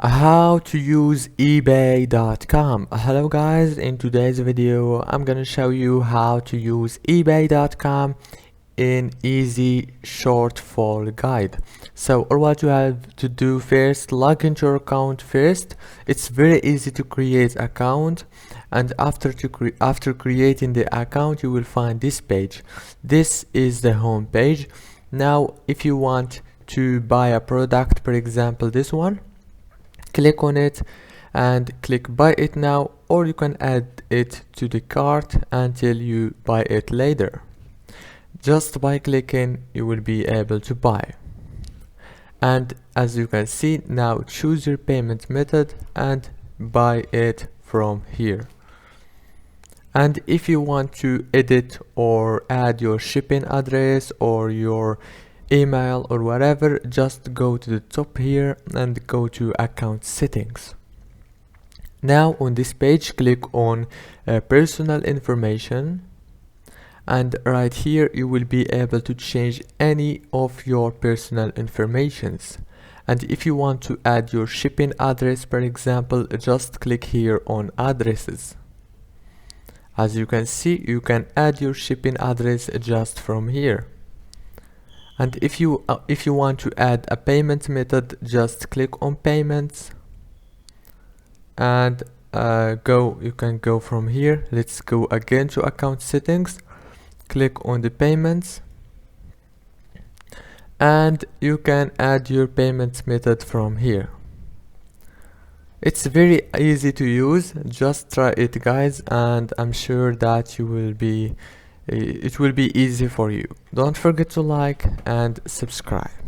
How to use ebay.com. Hello guys, in today's video I'm gonna show you how to use ebay.com in easy short fall guide. So all what you have to do first, log into your account first. It's very easy to create account, and after creating the account you will find this page. This is the home page. Now if you want to buy a product, for example this one, click on it and click buy it now, or you can add it to the cart until you buy it later. Just by clicking you will be able to buy. And as you can see, now choose your payment method and buy it from here. And if you want to edit or add your shipping address or your email or whatever, just go to the top here and go to account settings. Now on this page click on personal information, and right here you will be able to change any of your personal informations. And if you want to add your shipping address, for example, just click here on addresses. As you can see, you can add your shipping address just from here. And if you want to add a payment method, just click on payments and you can go from here. Let's go again to account settings, click on the payments, and you can add your payment method from here. It's very easy to use. Just try it guys, and I'm sure that it will be easy for you. Don't forget to like and subscribe.